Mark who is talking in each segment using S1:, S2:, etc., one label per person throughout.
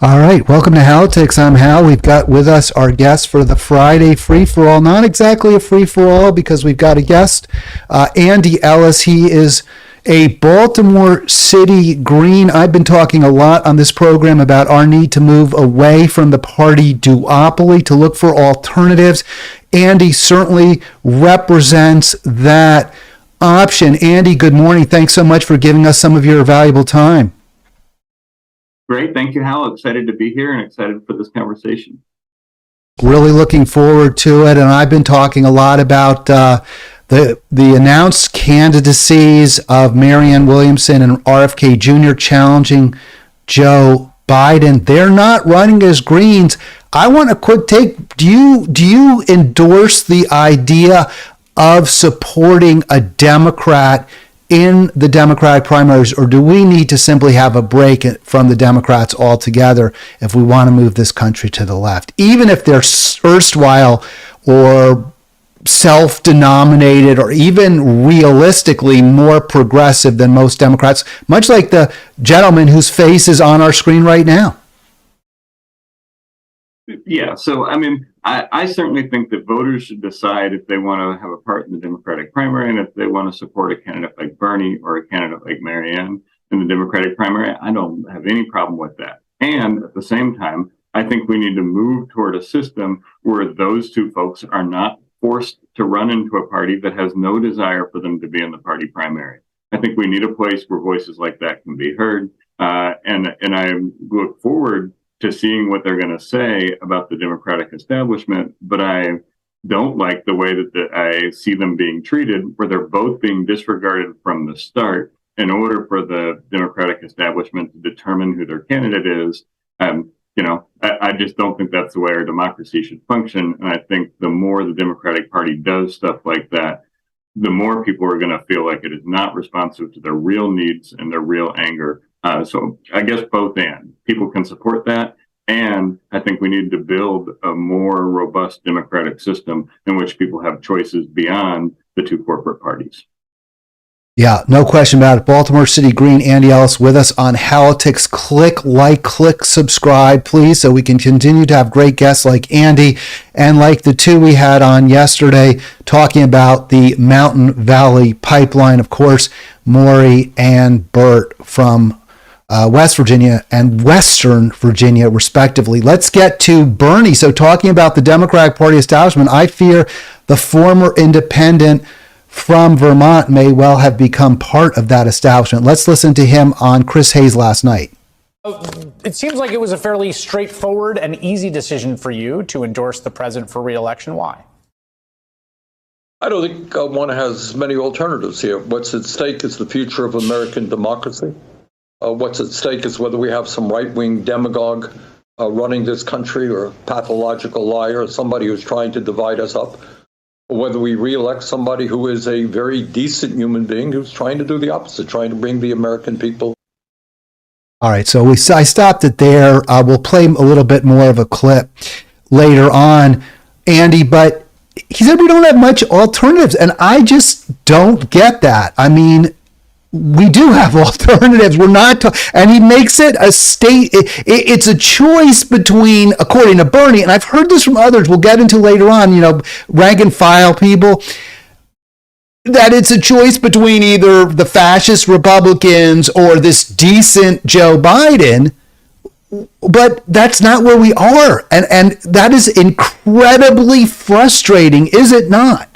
S1: All right, welcome to Halitics. I'm Hal. We've got with us our guest for the Friday free-for-all. Not exactly a free-for-all because we've got a guest, Andy Ellis. He is a Baltimore City Green. I've been talking a lot on this program about our need to move away from the party duopoly to look for alternatives. Andy certainly represents that option. Andy, good morning. Thanks so much for giving us some of your valuable time.
S2: Great. Thank you, Hal. Excited to be here and excited for this conversation.
S1: Really looking forward to it. And I've been talking a lot about the announced candidacies of Marianne Williamson and RFK Jr. challenging Joe Biden. They're not running as Greens. I want a quick take. Do you endorse the idea of supporting a Democrat in the Democratic primaries, or do we need to simply have a break from the Democrats altogether if we want to move this country to the left, even if they're erstwhile or self-denominated or even realistically more progressive than most Democrats, much like the gentleman whose face is on our screen right now?
S2: Yeah, so I certainly think that voters should decide if they want to have a part in the Democratic primary and if they want to support a candidate like Bernie or a candidate like Marianne in the Democratic primary. I don't have any problem with that. And at the same time, I think we need to move toward a system where those two folks are not forced to run into a party that has no desire for them to be in the party primary. I think we need a place where voices like that can be heard. And I look forward to seeing what they're going to say about the Democratic establishment, but I don't like the way that I see them being treated, where they're both being disregarded from the start in order for the Democratic establishment to determine who their candidate is. I just don't think that's the way our democracy should function. And I think the more the Democratic Party does stuff like that, the more people are going to feel like it is not responsive to their real needs and their real anger. So I guess both and people can support that. And I think we need to build a more robust democratic system in which people have choices beyond the two corporate parties.
S1: Yeah, no question about it. Baltimore City Green, Andy Ellis with us on Halitics. Click like, click subscribe, please, so we can continue to have great guests like Andy and like the two we had on yesterday talking about the Mountain Valley Pipeline. Of course, Maury and Bert from West Virginia and Western Virginia, respectively. Let's get to Bernie. So talking about the Democratic Party establishment, I fear the former independent from Vermont may well have become part of that establishment. Let's listen to him on Chris Hayes last night.
S3: It seems like it was a fairly straightforward and easy decision for you to endorse the president for re-election. Why?
S4: I don't think one has many alternatives here. What's at stake is the future of American democracy. What's at stake is whether we have some right-wing demagogue running this country, or a pathological liar, or somebody who's trying to divide us up, or whether we re-elect somebody who is a very decent human being who's trying to do the opposite, trying to bring the American people.
S1: All right, so I stopped it there. We'll play a little bit more of a clip later on, Andy, but he said we don't have much alternatives, and I just don't get that. I mean, we do have alternatives. We're not, and he makes it a state. It's a choice between, according to Bernie, and I've heard this from others. We'll get into later on. Rank and file people. That it's a choice between either the fascist Republicans or this decent Joe Biden. But that's not where we are, and that is incredibly frustrating, is it not?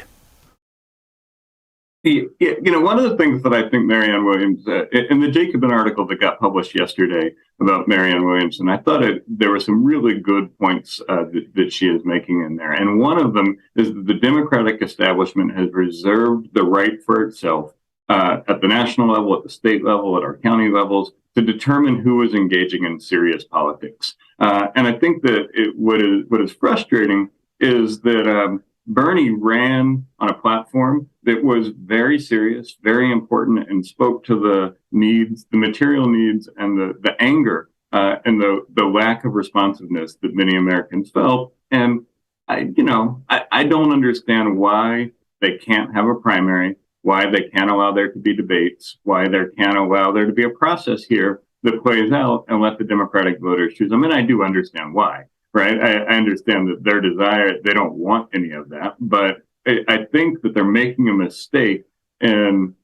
S2: One of the things that I think Marianne Williams, in the Jacobin article that got published yesterday about Marianne Williamson, I thought there were some really good points that she is making in there. And one of them is that the Democratic establishment has reserved the right for itself at the national level, at the state level, at our county levels, to determine who is engaging in serious politics. And I think that what is frustrating is that Bernie ran on a platform that was very serious, very important, and spoke to the needs, the material needs, and the anger and the lack of responsiveness that many Americans felt. And I don't understand why they can't have a primary, why they can't allow there to be debates, why they can't allow there to be a process here that plays out and let the Democratic voters choose. I mean, I do understand why, right? I understand that their desire, they don't want any of that, but I think that they're making a mistake in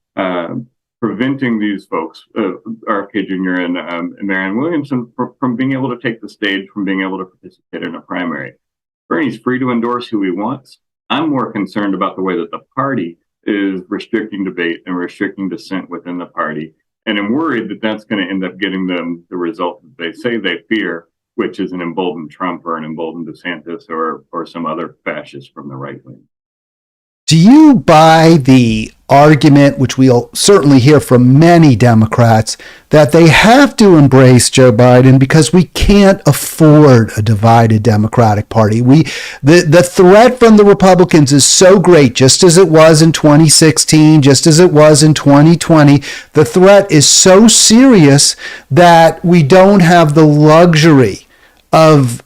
S2: preventing these folks, RFK Jr. and Marianne Williamson, from being able to take the stage, from being able to participate in a primary. Bernie's free to endorse who he wants. I'm more concerned about the way that the party is restricting debate and restricting dissent within the party. And I'm worried that that's going to end up getting them the result that they say they fear, which is an emboldened Trump or an emboldened DeSantis or some other fascist from the right wing.
S1: Do you buy the argument, which we'll certainly hear from many Democrats, that they have to embrace Joe Biden because we can't afford a divided Democratic Party? The threat from the Republicans is so great, just as it was in 2016, just as it was in 2020. The threat is so serious that we don't have the luxury of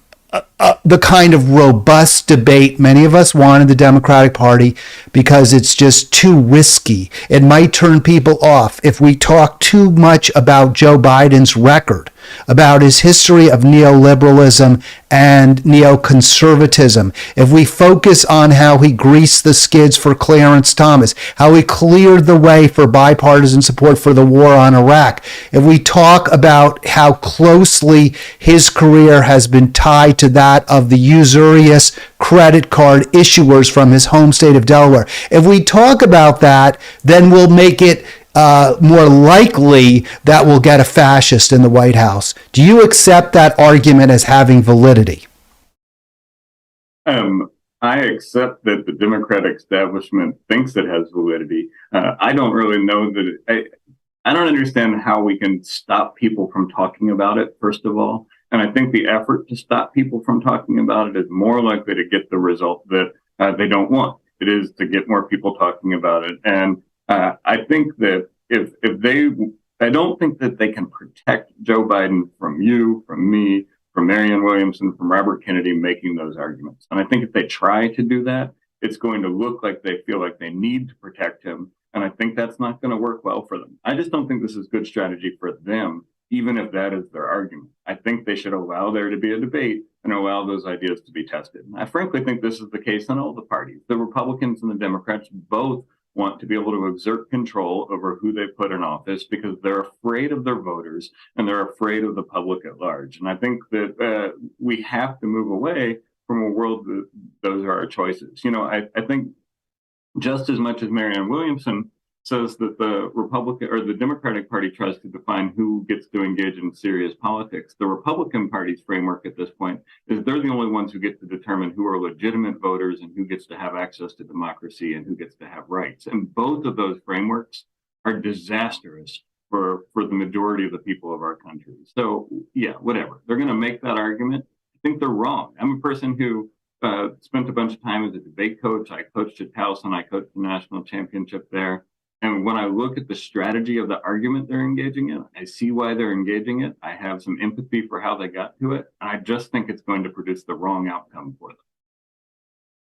S1: the kind of robust debate many of us want in the Democratic Party because it's just too risky. It might turn people off if we talk too much about Joe Biden's record, about his history of neoliberalism and neoconservatism. If we focus on how he greased the skids for Clarence Thomas, how he cleared the way for bipartisan support for the war on Iraq, if we talk about how closely his career has been tied to that of the usurious credit card issuers from his home state of Delaware, if we talk about that, then we'll make it more likely that we'll get a fascist in the White House. Do you accept that argument as having validity?
S2: I accept that the Democratic establishment thinks it has validity. I don't really know that I don't understand how we can stop people from talking about it, first of all. And I think the effort to stop people from talking about it is more likely to get the result that they don't want. It is to get more people talking about it. And I think that I don't think that they can protect Joe Biden from you, from me, from Marianne Williamson, from Robert Kennedy making those arguments. And I think if they try to do that, it's going to look like they feel like they need to protect him. And I think that's not going to work well for them. I just don't think this is good strategy for them, even if that is their argument. I think they should allow there to be a debate and allow those ideas to be tested. And I frankly think this is the case in all the parties. The Republicans and the Democrats both want to be able to exert control over who they put in office because they're afraid of their voters and they're afraid of the public at large. And I think that we have to move away from a world that those are our choices. You know, I think just as much as Marianne Williamson says that the Republican or the Democratic Party tries to define who gets to engage in serious politics, the Republican Party's framework at this point is they're the only ones who get to determine who are legitimate voters and who gets to have access to democracy and who gets to have rights. And both of those frameworks are disastrous for the majority of the people of our country. So yeah, whatever. They're going to make that argument. I think they're wrong. I'm a person who spent a bunch of time as a debate coach. I coached at Towson. I coached the national championship there. And when I look at the strategy of the argument they're engaging in, I see why they're engaging it. I have some empathy for how they got to it. And I just think it's going to produce the wrong outcome for them.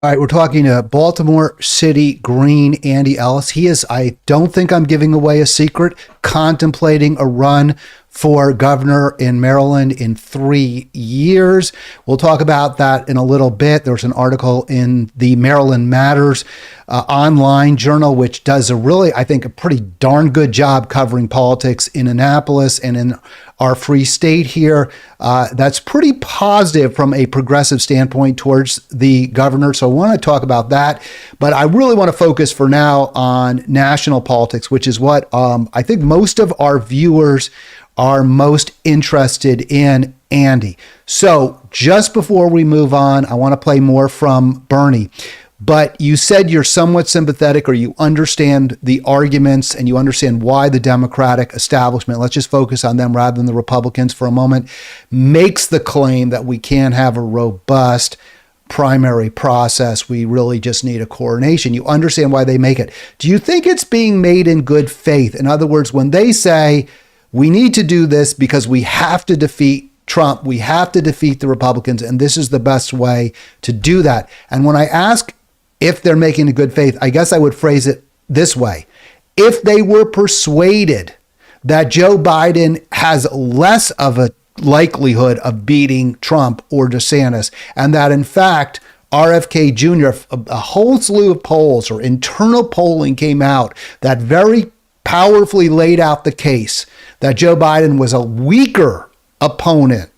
S1: All right, we're talking to Baltimore City Green Andy Ellis. He is, I don't think I'm giving away a secret, contemplating a run for governor in Maryland in 3 years. We'll talk about that in a little bit. There's an article in the Maryland Matters online journal, which does a really, I think, a pretty darn good job covering politics in Annapolis and in our free state here. That's pretty positive from a progressive standpoint towards the governor. So I want to talk about that. But I really want to focus for now on national politics, which is what I think most of our viewers are most interested in, Andy. So just before we move on, I want to play more from Bernie. But you said you're somewhat sympathetic, or you understand the arguments and you understand why the Democratic establishment, let's just focus on them rather than the Republicans for a moment, makes the claim that we can't have a robust primary process. We really just need a coronation. You understand why they make it. Do you think it's being made in good faith? In other words, when they say, we need to do this because we have to defeat Trump, we have to defeat the Republicans, and this is the best way to do that. And when I ask if they're making a good faith, I guess I would phrase it this way. If they were persuaded that Joe Biden has less of a likelihood of beating Trump or DeSantis, and that in fact, RFK Jr., a whole slew of polls or internal polling came out that very powerfully laid out the case that Joe Biden was a weaker opponent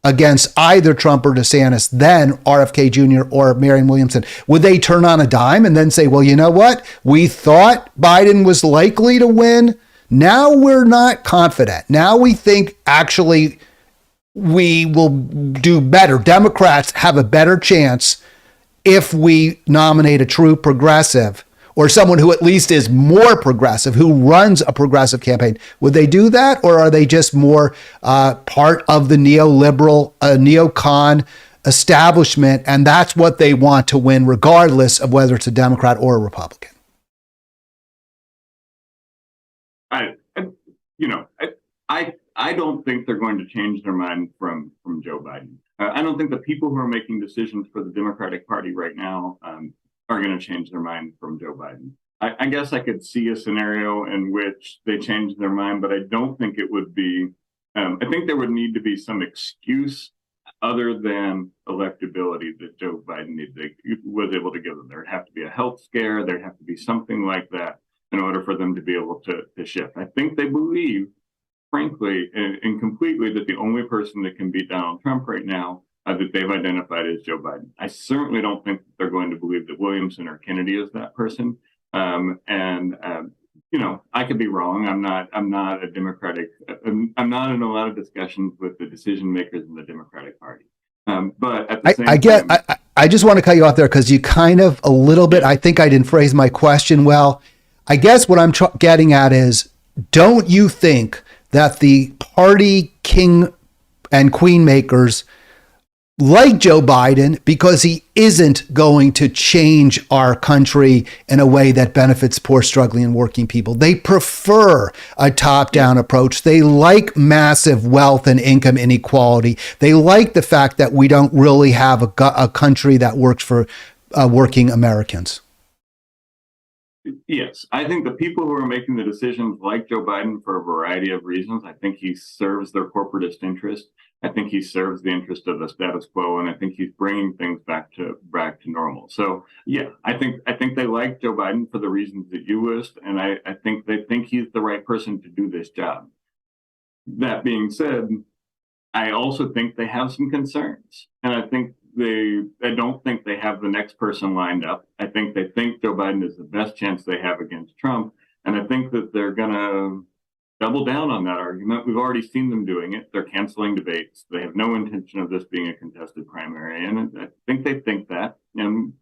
S1: against either Trump or DeSantis than RFK Jr. or Marianne Williamson. Would they turn on a dime and then say, well, you know what? We thought Biden was likely to win. Now we're not confident. Now we think actually we will do better. Democrats have a better chance if we nominate a true progressive or someone who at least is more progressive, who runs a progressive campaign. Would they do that? Or are they just more part of the neoliberal, neocon establishment? And that's what they want to win, regardless of whether it's a Democrat or a Republican.
S2: I don't think they're going to change their mind from Joe Biden. I don't think the people who are making decisions for the Democratic Party right now are going to change their mind from Joe Biden. I guess I could see a scenario in which they change their mind, but I don't think it would be, I think there would need to be some excuse other than electability that Joe Biden was able to give them. There'd have to be a health scare. There'd have to be something like that in order for them to be able to shift. I think they believe, frankly, and completely, that the only person that can beat Donald Trump right now that they've identified as Joe Biden. I certainly don't think that they're going to believe that Williamson or Kennedy is that person. I could be wrong. I'm not a Democratic. I'm not in a lot of discussions with the decision makers in the Democratic Party. But at the same time,
S1: I just want to cut you off there because you kind of a little bit. I think I didn't phrase my question well. I guess what I'm getting at is, don't you think that the party king and queen makers like Joe Biden, because he isn't going to change our country in a way that benefits poor, struggling, and working people? They prefer a top-down approach. They like massive wealth and income inequality. They like the fact that we don't really have a country that works for working Americans.
S2: Yes, I think the people who are making the decisions like Joe Biden for a variety of reasons. I think he serves their corporatist interest. I think he serves the interest of the status quo, and I think he's bringing things back to normal. So, yeah, I think they like Joe Biden for the reasons that you list, and I think they think he's the right person to do this job. That being said, I also think they have some concerns, and I don't think they have the next person lined up. I think they think Joe Biden is the best chance they have against Trump, and I think that they're going to double down on that argument. We've already seen them doing it. They're canceling debates. They have no intention of this being a contested primary, and I think they think that. And,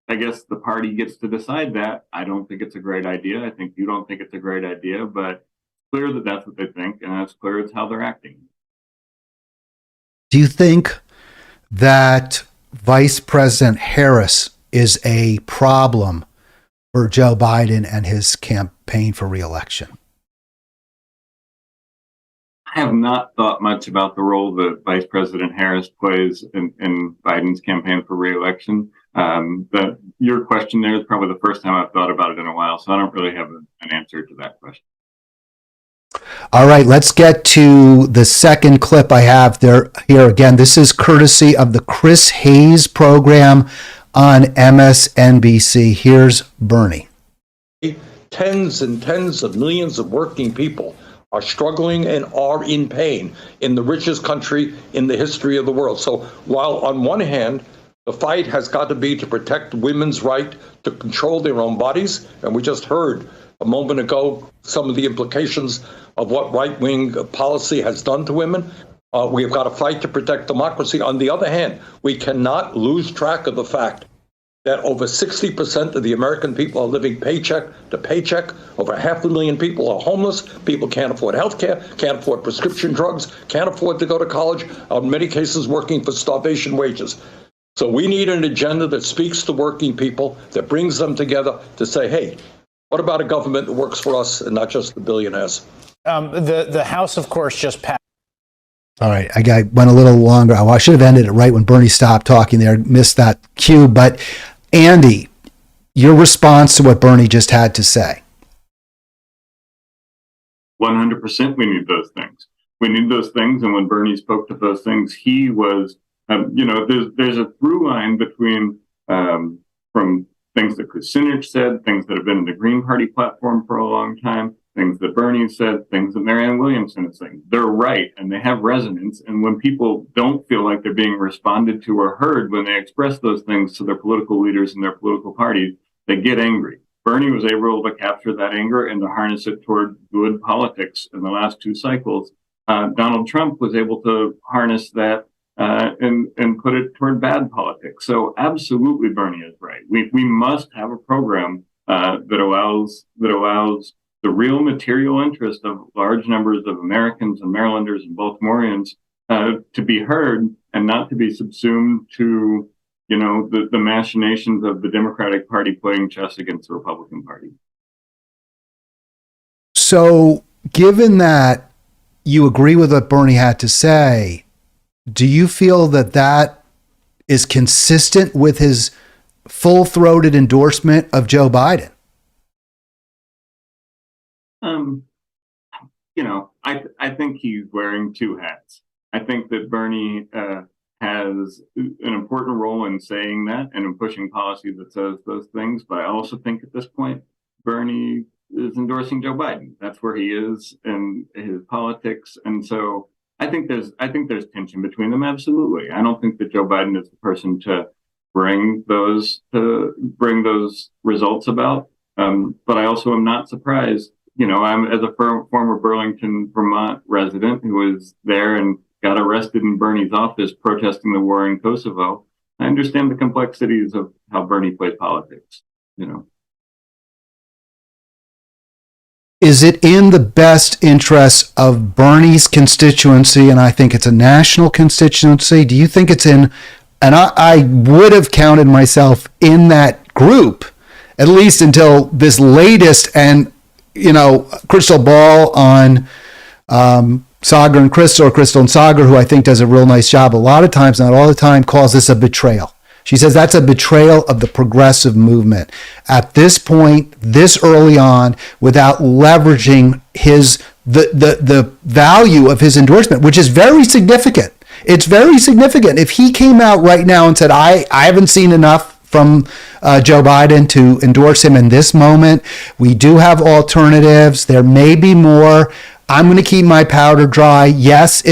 S2: I guess the party gets to decide that. I don't think it's a great idea. I think you don't think it's a great idea, but it's clear that that's what they think, and it's clear it's how they're acting.
S1: Do you think that Vice President Harris is a problem for Joe Biden and his campaign for re-election?
S2: I have not thought much about the role that Vice President Harris plays in Biden's campaign for re-election. But your question there is probably the first time I've thought about it in a while, so I don't really have an answer to that question.
S1: All right, let's get to the second clip I have here. Again, this is courtesy of the Chris Hayes program on MSNBC. Here's Bernie.
S4: Tens and tens of millions of working people are struggling and are in pain in the richest country in the history of the world. So while on one hand, the fight has got to be to protect women's right to control their own bodies, and we just heard a moment ago some of the implications of what right-wing policy has done to women. We've got to fight to protect democracy. On the other hand, we cannot lose track of the fact that over 60% of the American people are living paycheck to paycheck. Over 500,000 people are homeless. People can't afford health care, can't afford prescription drugs, can't afford to go to college, in many cases working for starvation wages. So we need an agenda that speaks to working people, that brings them together to say, hey, what about a government that works for us and not just the billionaires?
S3: The House, of course, just passed.
S1: All right, I went a little longer. I should have ended it right when Bernie stopped talking there. Missed that cue. But Andy, your response to what Bernie just had to say.
S2: 100% we need those things. We need those things. And when Bernie spoke to those things, he was, there's a through line between from things that Kucinich said, things that have been in the Green Party platform for a long time, things that Bernie said, things that Marianne Williamson is saying. They're right and they have resonance. And when people don't feel like they're being responded to or heard when they express those things to their political leaders and their political parties, they get angry. Bernie was able to capture that anger and to harness it toward good politics in the last two cycles. Donald Trump was able to harness that and put it toward bad politics. So absolutely, Bernie is right. We must have a program that allows the real material interest of large numbers of Americans and Marylanders and Baltimoreans to be heard and not to be subsumed to the machinations of the Democratic Party playing chess against the Republican Party.
S1: So, given that you agree with what Bernie had to say, do you feel that that is consistent with his full-throated endorsement of Joe Biden?
S2: I think he's wearing two hats. I think that Bernie has an important role in saying that and in pushing policy that says those things. But I also think at this point, Bernie is endorsing Joe Biden. That's where he is in his politics. And so I think there's tension between them. Absolutely. I don't think that Joe Biden is the person to bring those results about. But I also am not surprised. I'm as a former Burlington, Vermont resident who was there and got arrested in Bernie's office protesting the war in Kosovo. I understand the complexities of how Bernie plays politics.
S1: Is it in the best interest of Bernie's constituency, and I think it's a national constituency? Do you think it's in, and I would have counted myself in that group, at least until this latest, and, crystal ball on Sagar and Crystal, or Crystal and Sagar, who I think does a real nice job a lot of times, not all the time, calls this a betrayal. She says that's a betrayal of the progressive movement. At this point, this early on, without leveraging the value of his endorsement, which is very significant. It's very significant. If he came out right now and said, I haven't seen enough from Joe Biden to endorse him in this moment. We do have alternatives. There may be more. I'm going to keep my powder dry. Yes,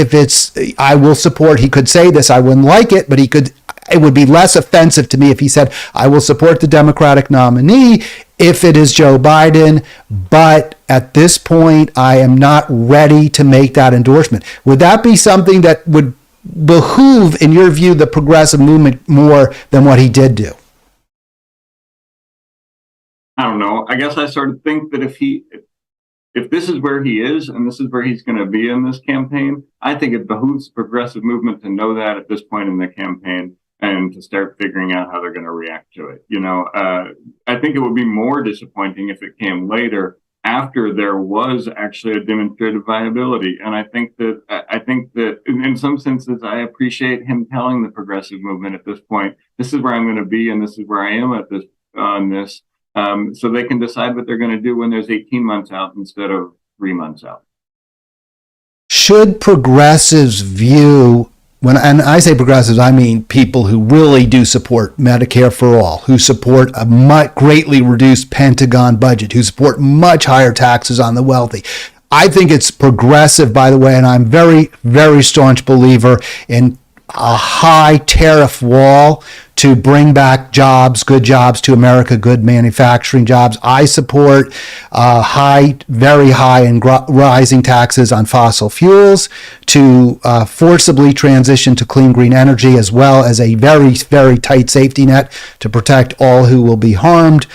S1: I will support, he could say this, I wouldn't like it, but it would be less offensive to me if he said, I will support the Democratic nominee if it is Joe Biden, but at this point, I am not ready to make that endorsement. Would that be something that would behoove, in your view, the progressive movement more than what he did do?
S2: I don't know. I guess I sort of think that if this is where he is and this is where he's going to be in this campaign, I think it behooves the progressive movement to know that at this point in the campaign and to start figuring out how they're going to react to it. I think it would be more disappointing if it came later after there was actually a demonstrated viability. And I think that in some senses, I appreciate him telling the progressive movement at this point, this is where I'm going to be and this is where I am on this. So they can decide what they're going to do when there's 18 months out instead of 3 months out.
S1: Should progressives view, and I say progressives, I mean people who really do support Medicare for all, who support a greatly reduced Pentagon budget, who support much higher taxes on the wealthy. I think it's progressive, by the way, and I'm very, very staunch believer in a high tariff wall to bring back jobs, good jobs to America, good manufacturing jobs. I support very high and rising taxes on fossil fuels to forcibly transition to clean green energy, as well as a very, very tight safety net to protect all who will be harmed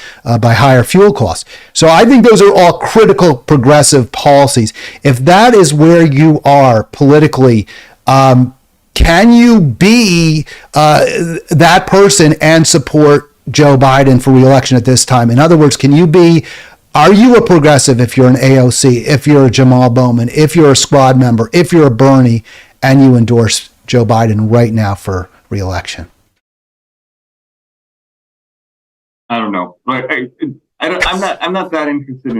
S1: by higher fuel costs. So I think those are all critical progressive policies. If that is where you are politically, can you be that person and support Joe Biden for re-election at this time? In other words, are you a progressive if you're an AOC, if you're a Jamal Bowman, if you're a squad member, if you're a Bernie, and you endorse Joe Biden right now for re-election?
S2: I don't know. I'm not that interested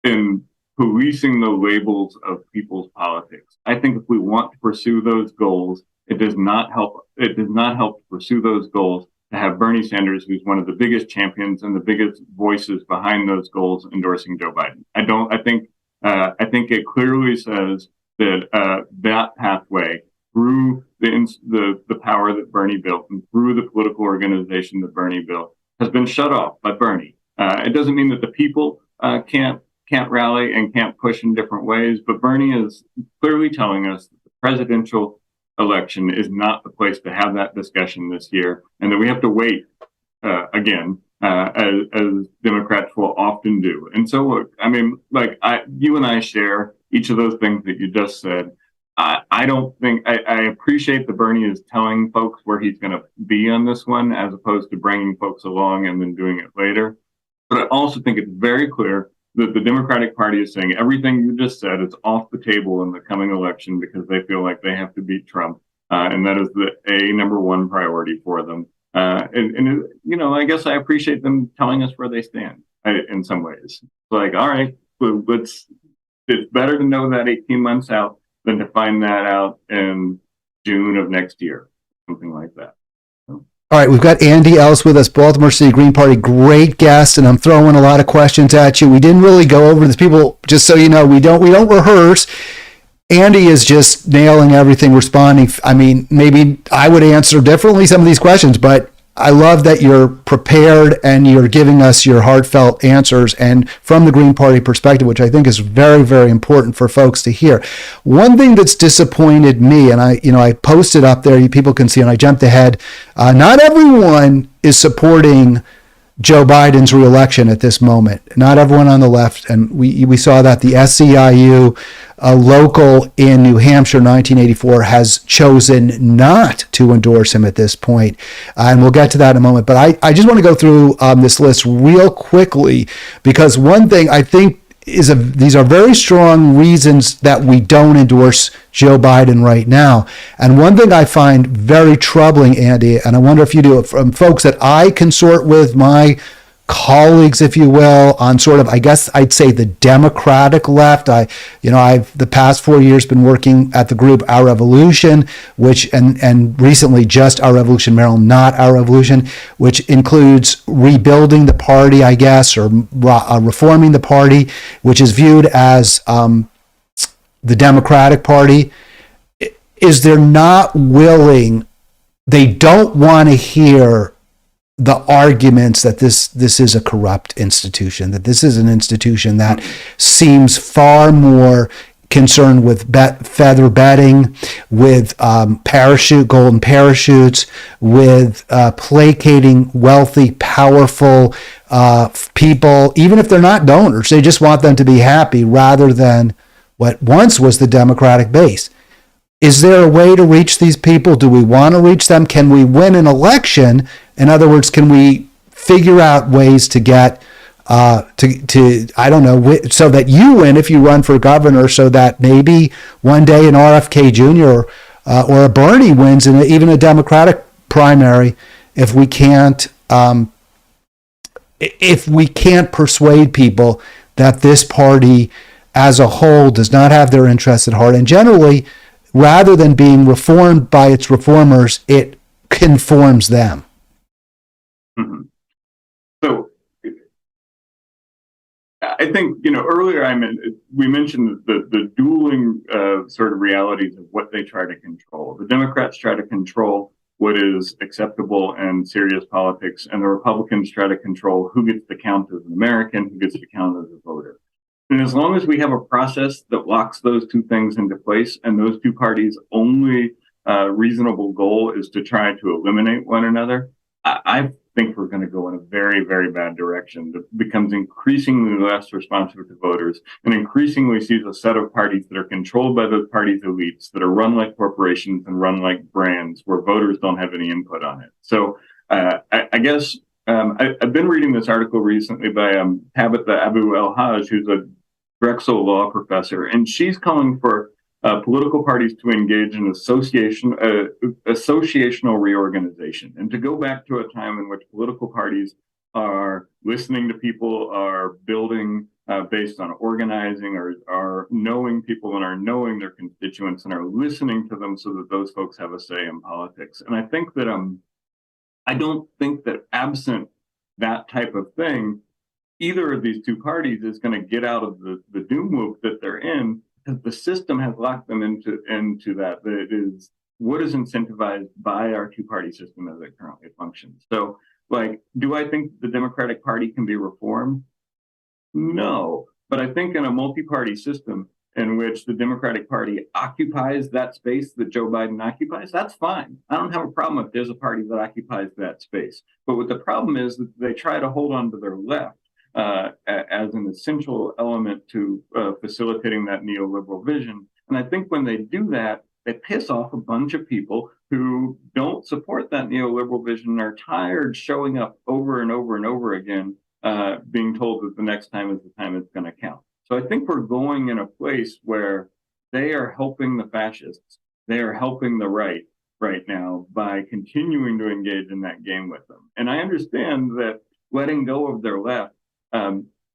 S2: in policing the labels of people's politics. I think if we want to pursue those goals, it does not help. It does not help to pursue those goals to have Bernie Sanders, who's one of the biggest champions and the biggest voices behind those goals, endorsing Joe Biden. I think it clearly says that that pathway through the power that Bernie built and through the political organization that Bernie built has been shut off by Bernie. It doesn't mean that the people can't rally and can't push in different ways, but Bernie is clearly telling us that the presidential election is not the place to have that discussion this year, and that we have to wait again, as Democrats will often do. And so, look, I mean, like you and I share each of those things that you just said. I don't think I appreciate that Bernie is telling folks where he's going to be on this one, as opposed to bringing folks along and then doing it later. But I also think it's very clear that the Democratic Party is saying everything you just said is off the table in the coming election because they feel like they have to beat Trump. And that is the number one priority for them. And you know, I guess I appreciate them telling us where they stand in some ways. It's like, all right, it's better to know that 18 months out than to find that out in June of next year, something like that.
S1: All right, we've got Andy Ellis with us, Baltimore City Green Party, great guest, and I'm throwing a lot of questions at you. We didn't really go over this. People, just so you know, we don't rehearse. Andy is just nailing everything, responding. I mean, maybe I would answer differently some of these questions, but I love that you're prepared and you're giving us your heartfelt answers and from the Green Party perspective, which I think is very, very important for folks to hear. One thing that's disappointed me, and I posted up there, people can see, and I jumped ahead. Not everyone is supporting Joe Biden's reelection at this moment. Not everyone on the left, and we saw that the SEIU local in New Hampshire, 1984, has chosen not to endorse him at this point, and we'll get to that in a moment. But I just want to go through this list real quickly, because one thing I think is these are very strong reasons that we don't endorse Joe Biden right now. And one thing I find very troubling, Andy, and I wonder if you do it, from folks that I consort with, my colleagues, if you will, on sort of, I guess I'd say, the Democratic left. I've the past 4 years been working at the group Our Revolution, which and recently just Our Revolution Maryland, not Our Revolution, which includes rebuilding the party, I guess, or reforming the party, which is viewed as the Democratic Party. Is they're not willing, they don't want to hear the arguments that this is a corrupt institution, that this is an institution that seems far more concerned with feather bedding, with golden parachutes, with placating wealthy, powerful people, even if they're not donors. They just want them to be happy rather than what once was the Democratic base. Is there a way to reach these people? Do we want to reach them? Can we win an election? In other words, can we figure out ways to get to I don't know, so that you win if you run for governor, so that maybe one day an RFK Jr. Or a Bernie wins in even a Democratic primary if we can't persuade people that this party as a whole does not have their interests at heart, and generally, rather than being reformed by its reformers, it conforms them.
S2: Mm-hmm. So I think, earlier we mentioned the dueling sort of realities of what they try to control. The Democrats try to control what is acceptable in serious politics, and the Republicans try to control who gets to count as an American, who gets to count as a voter. And as long as we have a process that locks those two things into place, and those two parties' only reasonable goal is to try to eliminate one another, I think we're going to go in a very, very bad direction that becomes increasingly less responsive to voters and increasingly sees a set of parties that are controlled by those parties' elites, that are run like corporations and run like brands, where voters don't have any input on it. So I guess I've been reading this article recently by Tabitha Abu-El-Haj, who's a Drexel law professor, and she's calling for political parties to engage in associational reorganization, and to go back to a time in which political parties are listening to people, are building based on organizing or knowing people and are knowing their constituents and are listening to them so that those folks have a say in politics. And I think that I don't think that absent that type of thing, either of these two parties is going to get out of the doom loop that they're in, because the system has locked them into that. That it is what is incentivized by our two-party system as it currently functions. So, like, do I think the Democratic Party can be reformed? No, but I think in a multi-party system in which the Democratic Party occupies that space that Joe Biden occupies, that's fine. I don't have a problem if there's a party that occupies that space. But what the problem is that they try to hold on to their left as an essential element to facilitating that neoliberal vision. And I think when they do that, they piss off a bunch of people who don't support that neoliberal vision and are tired showing up over and over and over again, being told that the next time is the time it's going to count. So I think we're going in a place where they are helping the fascists. They are helping the right now by continuing to engage in that game with them. And I understand that letting go of their left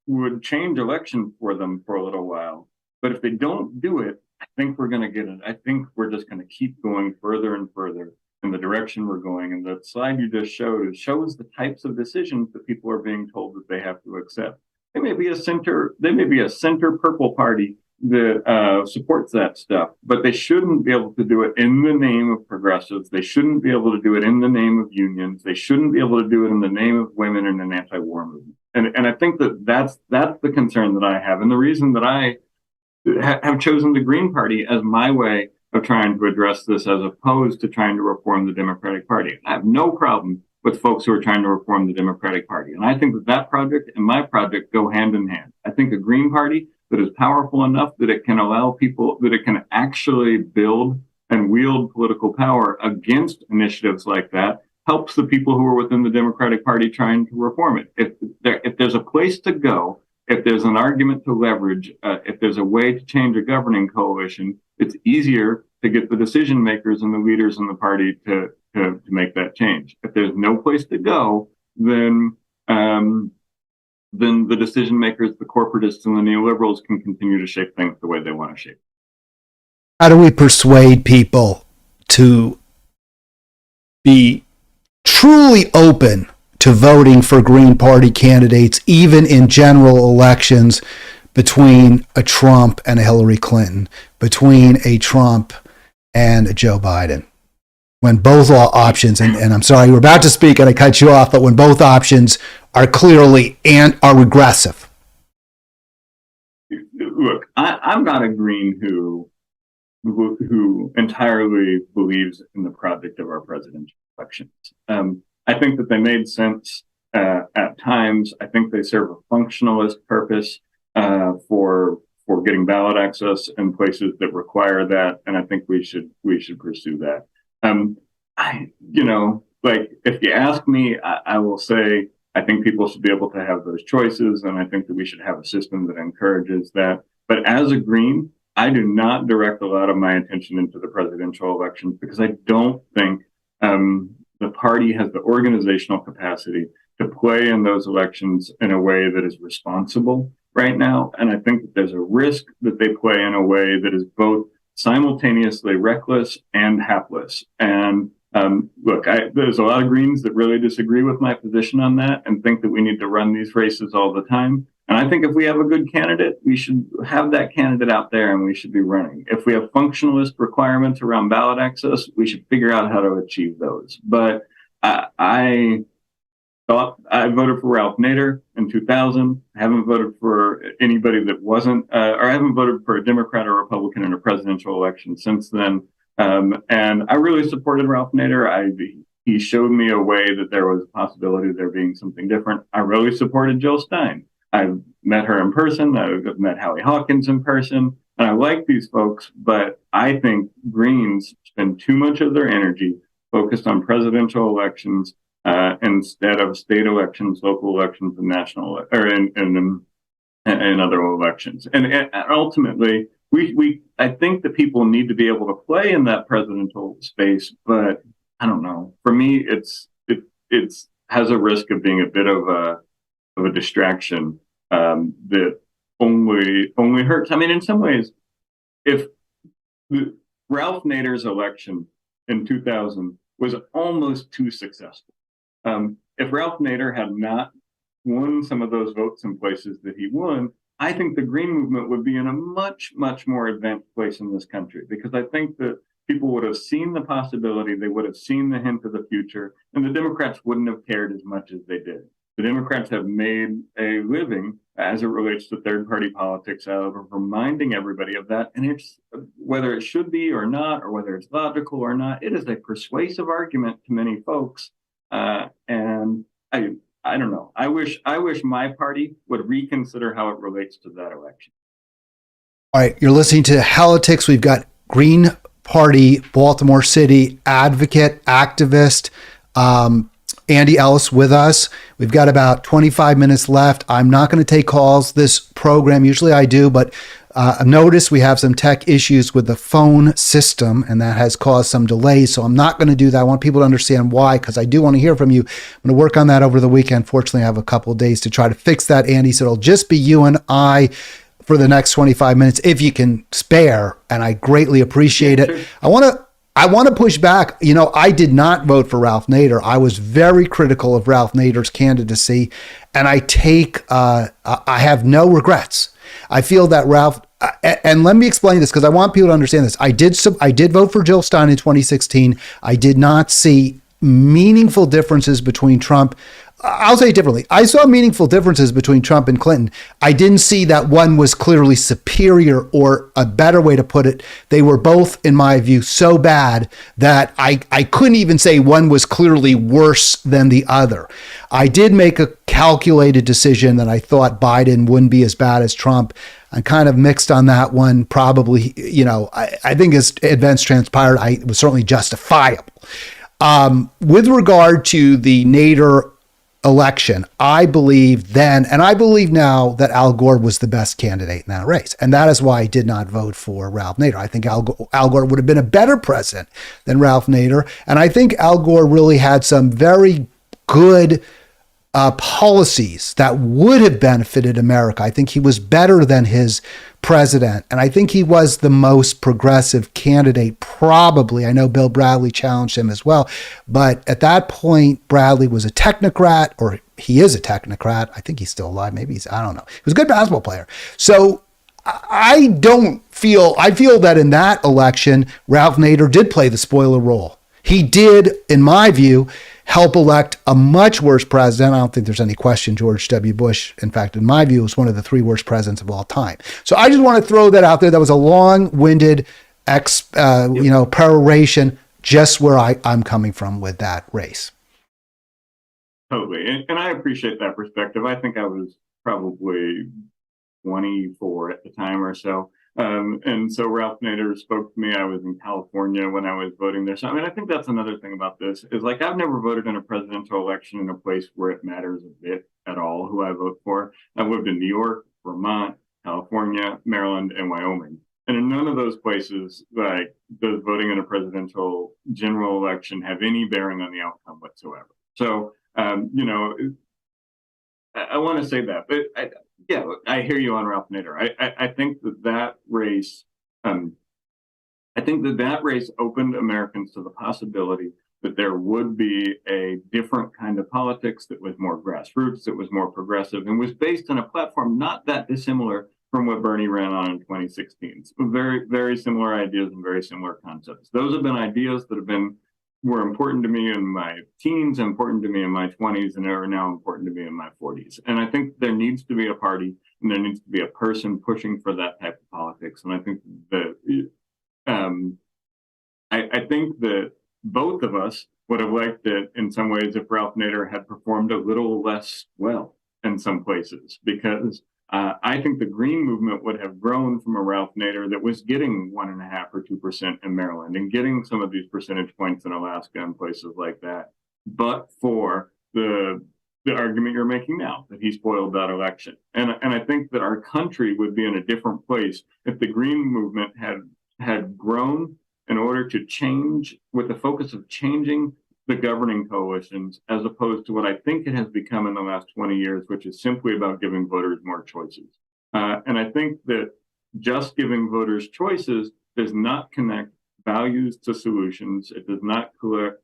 S2: would change elections for them for a little while. But if they don't do it, I think we're going to get it. I think we're just going to keep going further and further in the direction we're going. And the slide you just showed shows the types of decisions that people are being told that they have to accept. There may be a center purple party that supports that stuff, but they shouldn't be able to do it in the name of progressives. They shouldn't be able to do it in the name of unions. They shouldn't be able to do it in the name of women and an anti-war movement. And I think that that's the concern that I have. And the reason that I have chosen the Green Party as my way of trying to address this as opposed to trying to reform the Democratic Party. I have no problem with folks who are trying to reform the Democratic Party. And I think that project and my project go hand in hand. I think a Green Party that is powerful enough that it can allow people, that it can actually build and wield political power against initiatives like that, helps the people who are within the Democratic Party trying to reform it. If there's a place to go, if there's an argument to leverage, if there's a way to change a governing coalition, it's easier to get the decision makers and the leaders in the party to make that change. If there's no place to go, then the decision makers, the corporatists, and the neoliberals can continue to shape things the way they want to shape.
S1: How do we persuade people to be truly open to voting for Green Party candidates, even in general elections, between a Trump and a Hillary Clinton, between a Trump and a Joe Biden? When both options, and I'm sorry, you were about to speak and I cut you off, but when both options are clearly and are regressive.
S2: Look, I'm not a Green who entirely believes in the project of our presidential elections. I think that they made sense at times. I think they serve a functionalist purpose for getting ballot access in places that require that, and I think we should pursue that. If you ask me, I will say I think people should be able to have those choices, and I think that we should have a system that encourages that. But as a Green, I do not direct a lot of my attention into the presidential elections because I don't think the party has the organizational capacity to play in those elections in a way that is responsible right now. And I think that there's a risk that they play in a way that is both simultaneously reckless and hapless. And look, there's a lot of Greens that really disagree with my position on that and think that we need to run these races all the time. And I think if we have a good candidate, we should have that candidate out there and we should be running. If we have functionalist requirements around ballot access, we should figure out how to achieve those. But I thought I voted for Ralph Nader in 2000. I haven't voted for anybody that wasn't, or I haven't voted for a Democrat or Republican in a presidential election since then. And I really supported Ralph Nader. He showed me a way that there was a possibility of there being something different. I really supported Jill Stein. I've met her in person. I've met Hallie Hawkins in person. And I like these folks, but I think Greens spend too much of their energy focused on presidential elections instead of state elections, local elections, and national and other elections. And ultimately, I think that people need to be able to play in that presidential space, but I don't know. For me, it has a risk of being a bit of a distraction that only hurts. I mean, in some ways, if Ralph Nader's election in 2000 was almost too successful. If Ralph Nader had not won some of those votes in places that he won, I think the Green movement would be in a much, much more advanced place in this country, because I think that people would have seen the possibility, they would have seen the hint of the future, and the Democrats wouldn't have cared as much as they did. The Democrats have made a living as it relates to third-party politics out of reminding everybody of that. And it's whether it should be or not, or whether it's logical or not, it is a persuasive argument to many folks. And I don't know. I wish my party would reconsider how it relates to that election.
S1: All right, you're listening to Halitics. We've got Green Party, Baltimore City advocate, activist, Andy Ellis with us. We've got about 25 minutes left. I'm not going to take calls this program. Usually I do, but I've noticed we have some tech issues with the phone system, and that has caused some delays. So I'm not going to do that. I want people to understand why, because I do want to hear from you. I'm going to work on that over the weekend. Fortunately, I have a couple of days to try to fix that, Andy. So it'll just be you and I for the next 25 minutes, if you can spare, and I greatly appreciate it. Sure. I want to push back. You know, I did not vote for Ralph Nader. I was very critical of Ralph Nader's candidacy, and I have no regrets. I feel that Ralph, and let me explain this because I want people to understand this. I did vote for Jill Stein in 2016. I did not see meaningful differences between Trump. I'll say it differently. I saw meaningful differences between Trump and Clinton. I didn't see that one was clearly superior, or a better way to put it, they were both, in my view, so bad that I couldn't even say one was clearly worse than the other. I did make a calculated decision that I thought Biden wouldn't be as bad as Trump. I'm kind of mixed on that one. Probably, you know, I think as events transpired, it was certainly justifiable. With regard to the Nader election, I believe then, and I believe now, that Al Gore was the best candidate in that race. And that is why I did not vote for Ralph Nader. I think Al Gore would have been a better president than Ralph Nader. And I think Al Gore really had some very good policies that would have benefited America. I think he was better than his president. And I think he was the most progressive candidate, probably. I know Bill Bradley challenged him as well. But at that point, Bradley was a technocrat, or he is a technocrat. I think he's still alive. Maybe I don't know. He was a good basketball player. So I feel that in that election, Ralph Nader did play the spoiler role. He did, in my view, help elect a much worse president. I don't think there's any question George W. Bush, in fact, in my view, was one of the three worst presidents of all time. So I just want to throw that out there. That was a long-winded peroration, just where I'm coming from with that race.
S2: Totally. And I appreciate that perspective. I think I was probably 24 at the time or so. And so Ralph Nader spoke to me. I was in California when I was voting there. So, I mean, I think that's another thing about this is, like, I've never voted in a presidential election in a place where it matters a bit at all who I vote for. I've lived in New York, Vermont, California, Maryland, and Wyoming. And in none of those places, like, does voting in a presidential general election have any bearing on the outcome whatsoever. So, you know, I want to say that, but I hear you on Ralph Nader. I think that race, that race opened Americans to the possibility that there would be a different kind of politics that was more grassroots, that was more progressive, and was based on a platform not that dissimilar from what Bernie ran on in 2016. So very, very similar ideas and very similar concepts. Those have been ideas that were important to me in my teens, important to me in my 20s, and are now important to me in my 40s. And I think there needs to be a party, and there needs to be a person pushing for that type of politics. And I think that I think that both of us would have liked it in some ways if Ralph Nader had performed a little less well in some places, because I think the Green movement would have grown from a Ralph Nader that was getting 1.5 or 2% in Maryland and getting some of these percentage points in Alaska and places like that, but for the argument you're making now, that he spoiled that election. And I think that our country would be in a different place if the Green movement had grown in order to change, with the focus of changing the governing coalitions, as opposed to what I think it has become in the last 20 years, which is simply about giving voters more choices. And I think that just giving voters choices does not connect values to solutions. It does not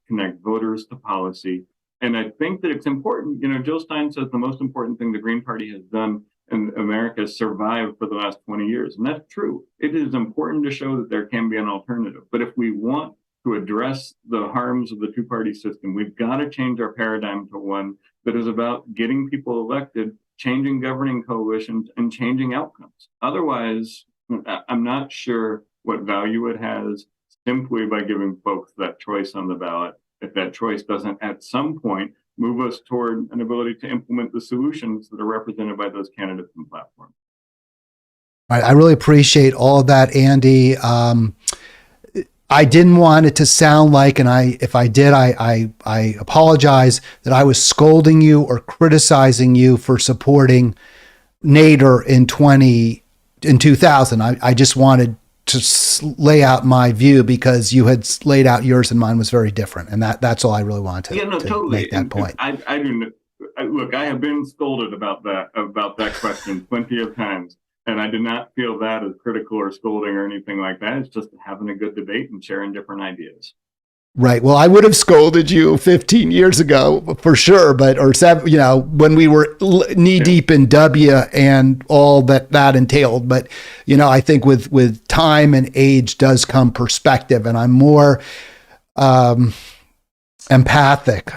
S2: connect voters to policy. And I think that it's important. Jill Stein says the most important thing the Green Party has done in America is survive for the last 20 years. And that's true. It is important to show that there can be an alternative. But if we want to address the harms of the two-party system, we've got to change our paradigm to one that is about getting people elected, changing governing coalitions, and changing outcomes. Otherwise, I'm not sure what value it has simply by giving folks that choice on the ballot, if that choice doesn't at some point move us toward an ability to implement the solutions that are represented by those candidates and platforms.
S1: All right, I really appreciate all of that, Andy. I didn't want it to sound like, and if I did, I apologize that I was scolding you or criticizing you for supporting Nader in 2000. I just wanted to lay out my view because you had laid out yours and mine was very different, and that's all I really wanted to
S2: totally
S1: make that point.
S2: I do. Look, I have been scolded about that question plenty of times. And I did not feel that as critical or scolding or anything like that. It's just having a good debate and sharing different ideas.
S1: Right. Well, I would have scolded you 15 years ago for sure, when we were knee deep in W and all that entailed. But, I think with time and age does come perspective, and I'm more empathic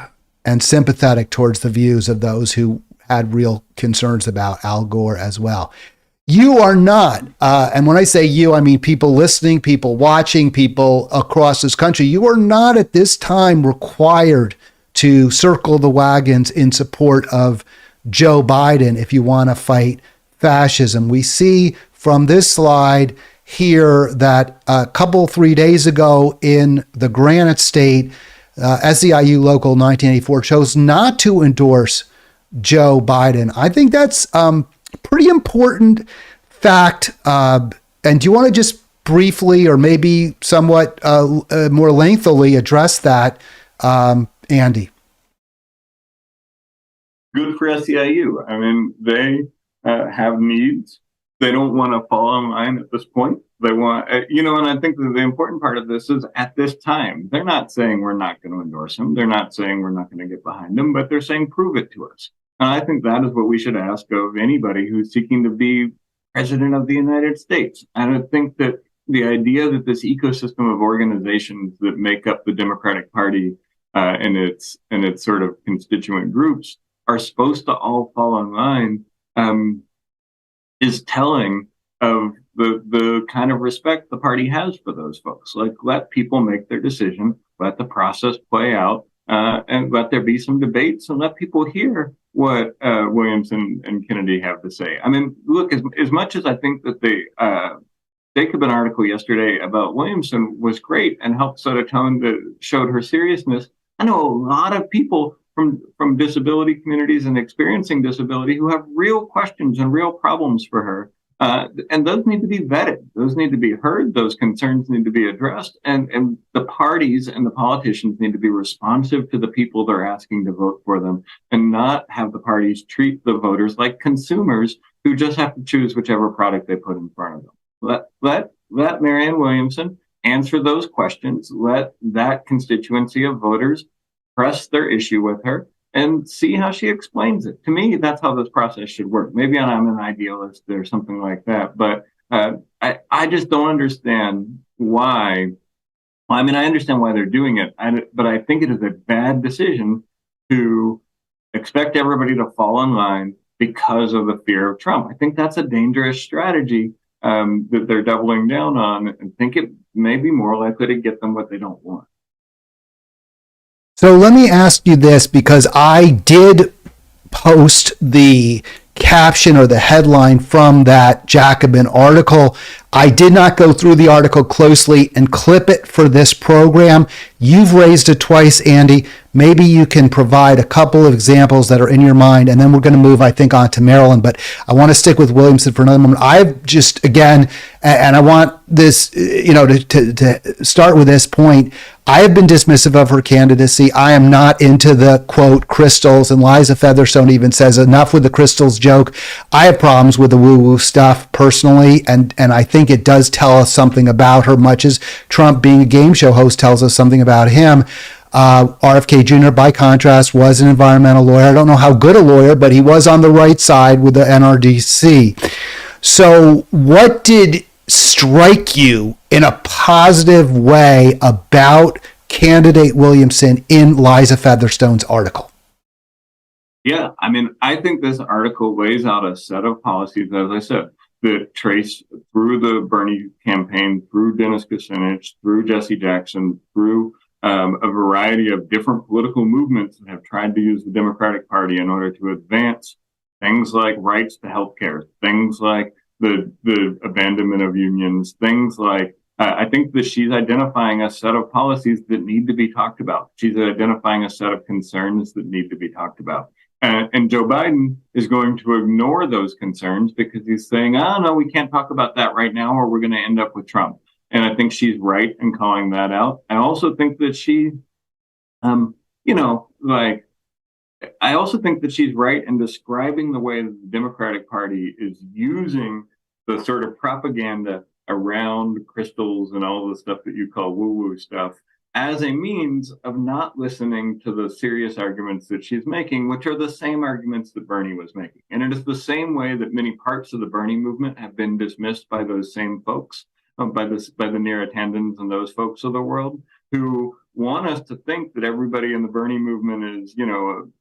S1: and sympathetic towards the views of those who had real concerns about Al Gore as well. You are not, and when I say you, I mean people listening, people watching, people across this country. You are not at this time required to circle the wagons in support of Joe Biden if you want to fight fascism. We see from this slide here that 3 days ago in the Granite State, SEIU Local 1984 chose not to endorse Joe Biden. I think that's pretty important fact. And do you want to just briefly or maybe somewhat more lengthily address that, Andy?
S2: Good for SEIU. I mean, they have needs. They don't want to fall in line at this point. They want, and I think that the important part of this is at this time, they're not saying we're not going to endorse him. They're not saying we're not going to get behind him, but they're saying prove it to us. And I think that is what we should ask of anybody who's seeking to be president of the United States. And I think that the idea that this ecosystem of organizations that make up the Democratic Party and its sort of constituent groups are supposed to all fall in line is telling of the kind of respect the party has for those folks. Like, let people make their decision, let the process play out, and let there be some debates, and let people hear what Williamson and Kennedy have to say. I mean, look, as much as I think that the Jacobin article yesterday about Williamson was great and helped set a tone that showed her seriousness, I know a lot of people from disability communities and experiencing disability who have real questions and real problems for her. And those need to be vetted. Those need to be heard. Those concerns need to be addressed. And the parties and the politicians need to be responsive to the people they're asking to vote for them and not have the parties treat the voters like consumers who just have to choose whichever product they put in front of them. Let Marianne Williamson answer those questions. Let that constituency of voters press their issue with her and see how she explains it. To me, that's how this process should work. Maybe I'm an idealist or something like that, but I just don't understand why. Well, I mean, I understand why they're doing it, but I think it is a bad decision to expect everybody to fall in line because of the fear of Trump. I think that's a dangerous strategy that they're doubling down on, and think it may be more likely to get them what they don't want.
S1: So let me ask you this, because I did post the caption or the headline from that Jacobin article. I did not go through the article closely and clip it for this program. You've raised it twice, Andy. Maybe you can provide a couple of examples that are in your mind, and then we're going to move, I think, on to Maryland. But I want to stick with Williamson for another moment. I've just, again, and I want this, to start with this point. I have been dismissive of her candidacy. I am not into the, quote, crystals, and Liza Featherstone even says enough with the crystals joke. I have problems with the woo-woo stuff personally, and I think it does tell us something about her, much as Trump, being a game show host, tells us something about him. RFK Jr., by contrast, was an environmental lawyer. I don't know how good a lawyer, but he was on the right side with the NRDC. So what did strike you in a positive way about candidate Williamson in Liza Featherstone's article?
S2: Yeah, I mean, I think this article lays out a set of policies, as I said, that trace through the Bernie campaign, through Dennis Kucinich, through Jesse Jackson, through a variety of different political movements that have tried to use the Democratic Party in order to advance things like rights to healthcare, things like the abandonment of unions, things like, I think that she's identifying a set of policies that need to be talked about. She's identifying a set of concerns that need to be talked about. And Joe Biden is going to ignore those concerns because he's saying, oh, no, we can't talk about that right now, or we're going to end up with Trump. And I think she's right in calling that out. I also think that she, I also think that she's right in describing the way that the Democratic Party is using the sort of propaganda around crystals and all the stuff that you call woo-woo stuff as a means of not listening to the serious arguments that she's making, which are the same arguments that Bernie was making. And it is the same way that many parts of the Bernie movement have been dismissed by those same folks, by the Neera Tandons and those folks of the world who want us to think that everybody in the Bernie movement is,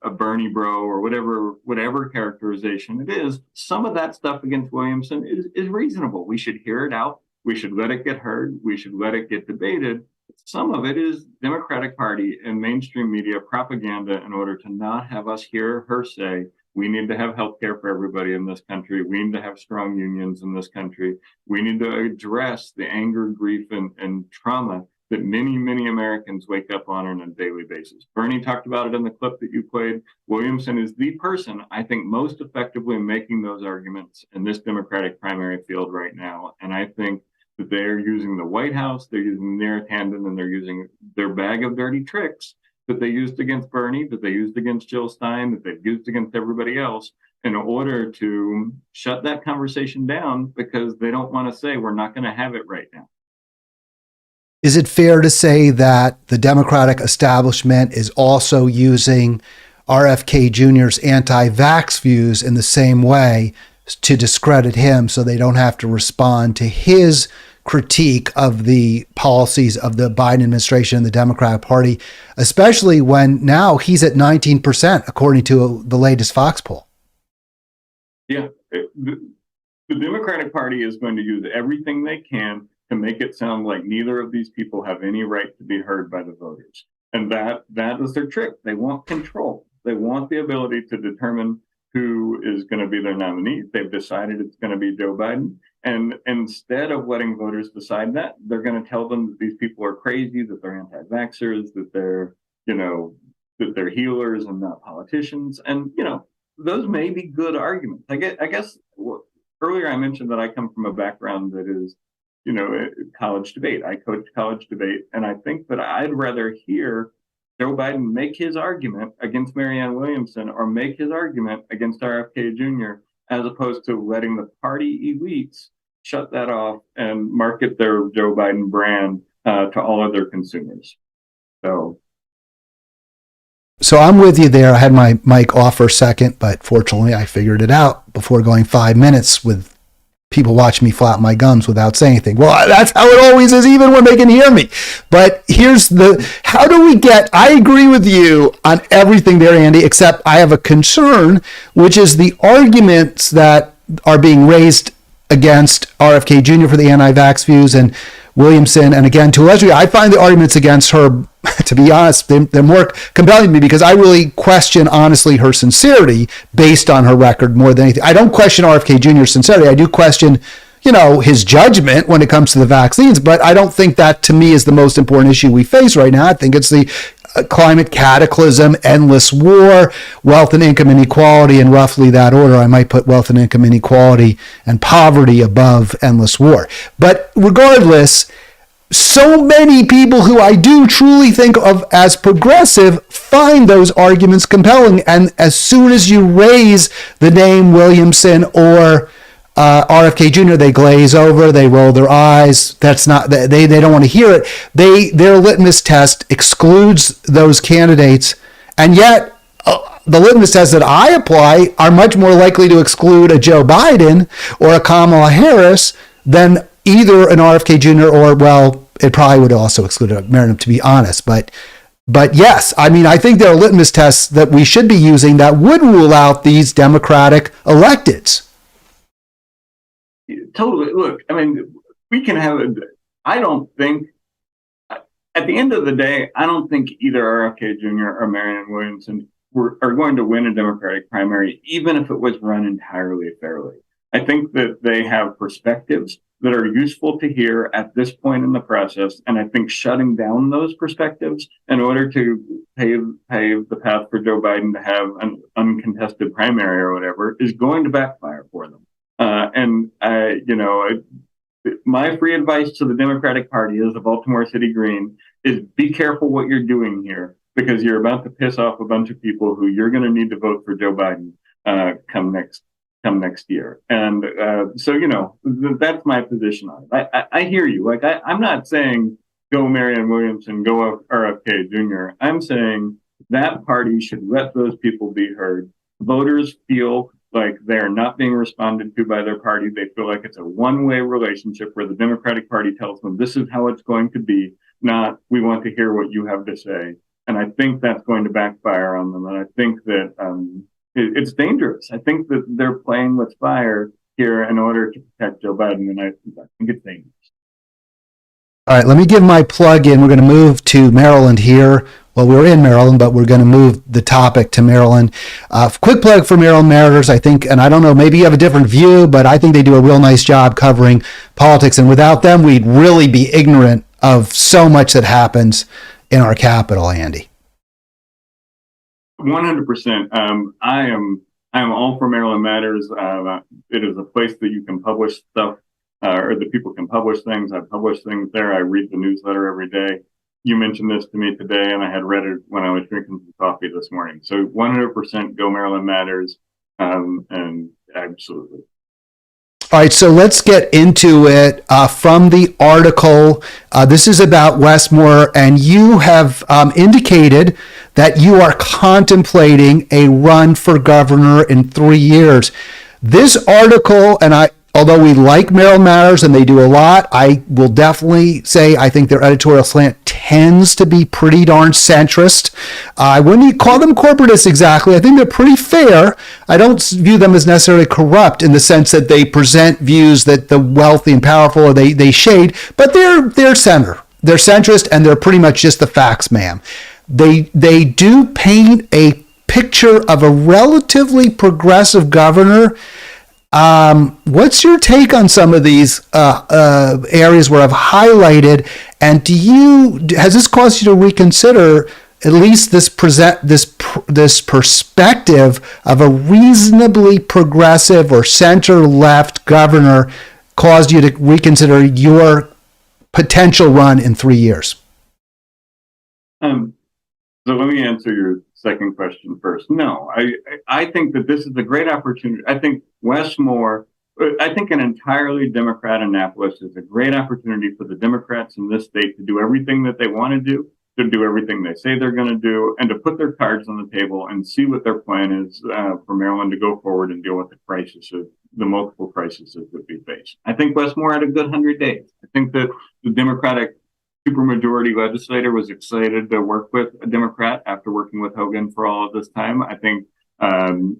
S2: a Bernie bro or whatever characterization it is. Some of that stuff against Williamson is reasonable. We should hear it out. We should let it get heard. We should let it get debated. Some of it is Democratic Party and mainstream media propaganda in order to not have us hear her say, we need to have health care for everybody in this country. We need to have strong unions in this country. We need to address the anger, grief, and trauma that many, many Americans wake up on a daily basis. Bernie talked about it in the clip that you played. Williamson is the person, I think, most effectively making those arguments in this Democratic primary field right now. And I think that they're using the White House, they're using Neera Tanden, and they're using their bag of dirty tricks that they used against Bernie, that they used against Jill Stein, that they've used against everybody else in order to shut that conversation down because they don't want to say we're not going to have it right now.
S1: Is it fair to say that the Democratic establishment is also using RFK Jr.'s anti-vax views in the same way to discredit him so they don't have to respond to his critique of the policies of the Biden administration and the Democratic Party, especially when now he's at 19%, according to the latest Fox poll?
S2: Yeah, the Democratic Party is going to use everything they can to make it sound like neither of these people have any right to be heard by the voters. And that is their trick. They want control. They want the ability to determine who is going to be their nominee. They've decided it's going to be Joe Biden. And instead of letting voters decide that, they're going to tell them that these people are crazy, that they're anti-vaxxers, that they're, that they're healers and not politicians. And, those may be good arguments. I guess earlier I mentioned that I come from a background that is, college debate. I coach college debate. And I think that I'd rather hear Joe Biden make his argument against Marianne Williamson or make his argument against RFK Jr., as opposed to letting the party elites shut that off and market their Joe Biden brand to all of their consumers.
S1: So I'm with you there. I had my mic off for a second, but fortunately I figured it out before going 5 minutes with people watching me flap my gums without saying anything. Well, that's how it always is, even when they can hear me. But here's how do we get, I agree with you on everything there, Andy, except I have a concern, which is the arguments that are being raised against RFK Jr. for the anti-vax views and Williamson. And again, to a lesser degree, I find the arguments against her, to be honest, they're more compelling to me because I really question, honestly, her sincerity based on her record more than anything. I don't question RFK Jr.'s sincerity. I do question, his judgment when it comes to the vaccines, but I don't think that, to me, is the most important issue we face right now. I think it's the climate cataclysm, endless war, wealth and income inequality, in roughly that order. I might put wealth and income inequality and poverty above endless war. But regardless, so many people who I do truly think of as progressive find those arguments compelling. And as soon as you raise the name Williamson or RFK Jr., they glaze over, they roll their eyes. That's not, they don't want to hear it. Their litmus test excludes those candidates. And yet, the litmus tests that I apply are much more likely to exclude a Joe Biden or a Kamala Harris than either an RFK Jr. or, well, it probably would also exclude a Marin, to be honest. But yes, I mean, I think there are litmus tests that we should be using that would rule out these Democratic electeds.
S2: Totally. Look, I mean, we can have a, I don't think, at the end of the day, I don't think either RFK Jr. or Marianne Williamson are going to win a Democratic primary, even if it was run entirely fairly. I think that they have perspectives that are useful to hear at this point in the process. And I think shutting down those perspectives in order to pave the path for Joe Biden to have an uncontested primary or whatever is going to backfire for them. My free advice to the Democratic Party as a Baltimore City Green is be careful what you're doing here, because you're about to piss off a bunch of people who you're going to need to vote for Joe Biden come next year. And that's my position on it. I hear you. Like, I'm not saying go Marianne Williamson, go RFK Jr. I'm saying that party should let those people be heard. Voters feel like they're not being responded to by their party. They feel like it's a one-way relationship where the Democratic Party tells them this is how it's going to be, not we want to hear what you have to say. And I think that's going to backfire on them. And I think that it's dangerous. I think that they're playing with fire here in order to protect Joe Biden. And I think it's dangerous.
S1: All right, let me give my plug in. We're going to move to Maryland here. Well, we're in Maryland, but we're going to move the topic to Maryland. Quick plug for Maryland Mariners, I think, and I don't know, maybe you have a different view, but I think they do a real nice job covering politics. And without them, we'd really be ignorant of so much that happens in our capital, Andy.
S2: 100%. I am all for Maryland Matters. It is a place that you can publish stuff, or that people can publish things. I publish things there. I read the newsletter every day. You mentioned this to me today, and I had read it when I was drinking some coffee this morning. So 100% go Maryland Matters, and absolutely.
S1: All right, so let's get into it. From the article, this is about Westmore, and you have indicated that you are contemplating a run for governor in 3 years. This article, and although we like Maryland Matters and they do a lot, I will definitely say I think their editorial slant tends to be pretty darn centrist. I wouldn't call them corporatist exactly. I think they're pretty fair. I don't view them as necessarily corrupt in the sense that they present views that the wealthy and powerful, or they shade, but they're center. They're centrist, and they're pretty much just the facts, ma'am. They do paint a picture of a relatively progressive governor. What's your take on some of these areas where I've highlighted, and has this caused you to reconsider at least this perspective of a reasonably progressive or center-left governor caused you to reconsider your potential run in 3 years?
S2: So let me answer your second question first. No, I think that this is a great opportunity. I think an entirely Democrat Annapolis is a great opportunity for the Democrats in this state to do everything that they want to do everything they say they're going to do, and to put their cards on the table and see what their plan is for Maryland to go forward and deal with the multiple crises that we face. I think Westmore had a good 100 days. I think that the Democratic supermajority legislator was excited to work with a Democrat after working with Hogan for all of this time. I think, and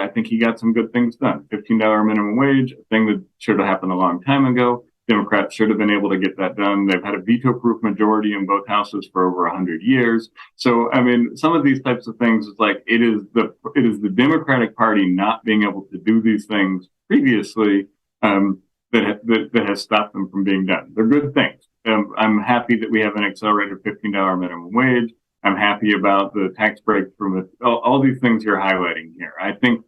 S2: I think he got some good things done. $15 minimum wage, a thing that should have happened a long time ago. Democrats should have been able to get that done. They've had a veto-proof majority in both houses for over 100 years. So, I mean, some of these types of things, it's like it is the Democratic Party not being able to do these things previously that has stopped them from being done. They're good things. I'm happy that we have an accelerated $15 minimum wage. I'm happy about the tax break from all these things you're highlighting here. I think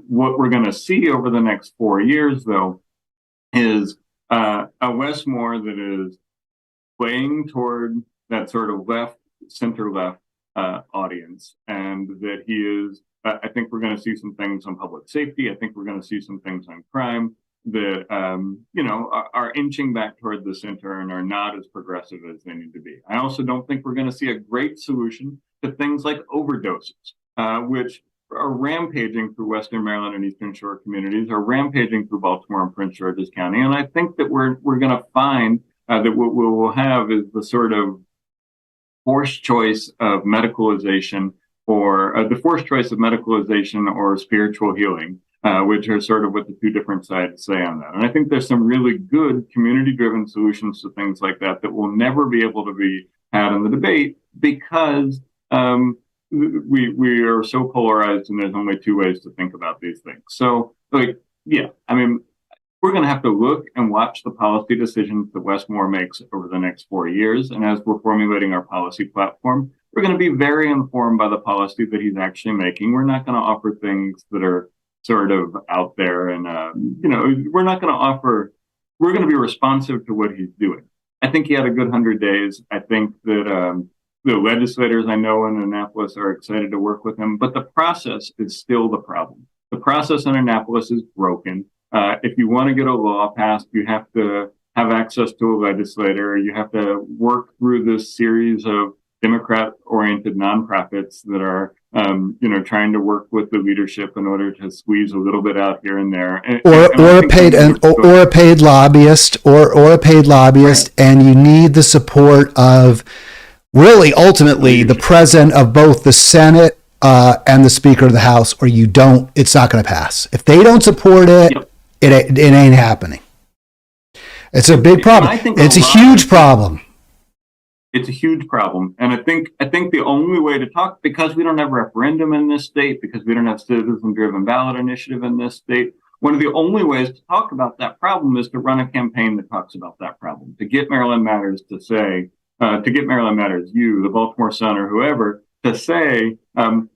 S2: what we're going to see over the next 4 years, though, is a Westmore that is playing toward that sort of left, center left audience, and that he is. I think we're going to see some things on public safety. I think we're going to see some things on crime that are inching back toward the center and are not as progressive as they need to be. I also don't think we're going to see a great solution to things like overdoses, which are rampaging through Western Maryland and Eastern Shore communities, are rampaging through Baltimore and Prince George's County. And I think that we're going to find that what we'll have is the sort of forced choice of medicalization or spiritual healing, which are sort of what the two different sides say on that. And I think there's some really good community-driven solutions to things like that that will never be able to be had in the debate because we are so polarized and there's only two ways to think about these things. So, we're going to have to look and watch the policy decisions that Westmore makes over the next 4 years. And as we're formulating our policy platform, we're going to be very informed by the policy that he's actually making. We're not going to offer things that are sort of out there. And, we're going to be responsive to what he's doing. I think he had a good 100 days. I think that the legislators I know in Annapolis are excited to work with him, but the process is still the problem. The process in Annapolis is broken. If you want to get a law passed, you have to have access to a legislator. You have to work through this series of Democrat-oriented nonprofits that are, trying to work with the leadership in order to squeeze a little bit out here and there,
S1: or a paid lobbyist, and you need the support of really ultimately the president of both the Senate and the Speaker of the House, or you don't. It's not going to pass if they don't support it.
S2: Yep.
S1: It ain't happening. It's a big problem. It's a huge problem.
S2: It's a huge problem. And I think the only way to talk, because we don't have referendum in this state, because we don't have citizen-driven ballot initiative in this state, one of the only ways to talk about that problem is to run a campaign that talks about that problem, to get Maryland Matters to say, you, the Baltimore Sun or whoever, to say,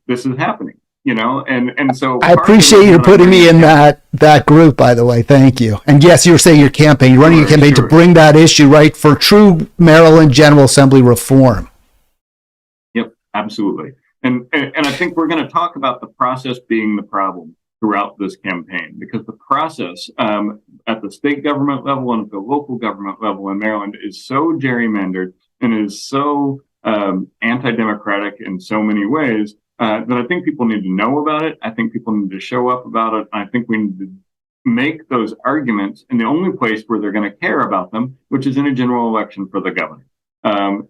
S2: this is happening. And so
S1: I appreciate you putting me in that group, by the way. Thank you. And yes, you were saying your campaign, you're running a campaign to bring that issue right for true Maryland General Assembly reform.
S2: Yep, absolutely. And I think we're going to talk about the process being the problem throughout this campaign, because the process at the state government level and at the local government level in Maryland is so gerrymandered and is so anti-democratic in so many ways that I think people need to know about it. I think people need to show up about it. I think we need to make those arguments in the only place where they're going to care about them, which is in a general election for the governor,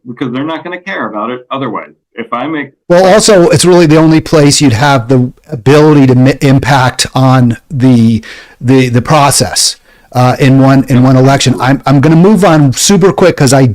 S2: because they're not going to care about it otherwise.
S1: Also, it's really the only place you'd have the ability to impact on the process. In one election. I'm going to move on super quick because I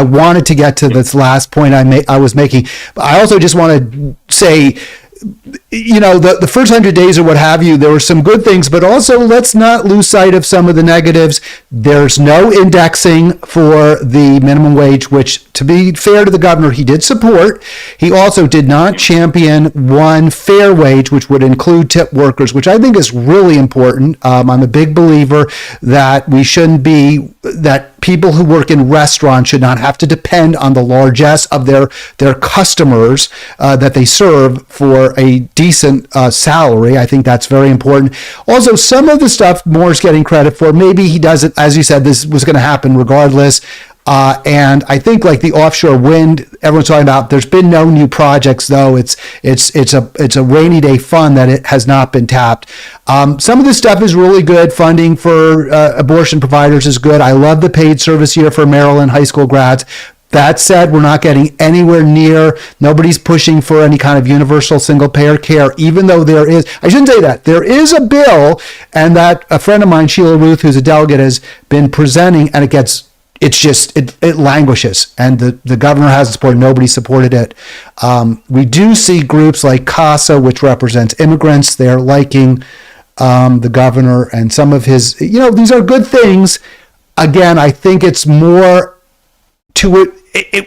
S1: wanted to get to this last point I was making. But I also just want to say, the first 100 days or what have you, there were some good things, but also let's not lose sight of some of the negatives. There's no indexing for the minimum wage, which, to be fair to the governor, he did support. He also did not champion one fair wage, which would include tip workers, which I think is really important. I'm a big believer that that people who work in restaurants should not have to depend on the largesse of their customers that they serve for a decent salary. I think that's very important. Also, some of the stuff Moore's getting credit for, maybe he doesn't, as you said, this was going to happen regardless. And I think like the offshore wind, everyone's talking about, there's been no new projects though. It's a rainy day fund that it has not been tapped. Some of this stuff is really good. Funding for abortion providers is good. I love the paid service year for Maryland high school grads. That said, we're not getting anywhere near, nobody's pushing for any kind of universal single payer care, even though there is a bill, and that a friend of mine, Sheila Ruth, who's a delegate, has been presenting, and it languishes, and the governor hasn't supported, nobody supported it. We do see groups like CASA, which represents immigrants, they're liking the governor and some of his, these are good things. Again, I think it's more to it.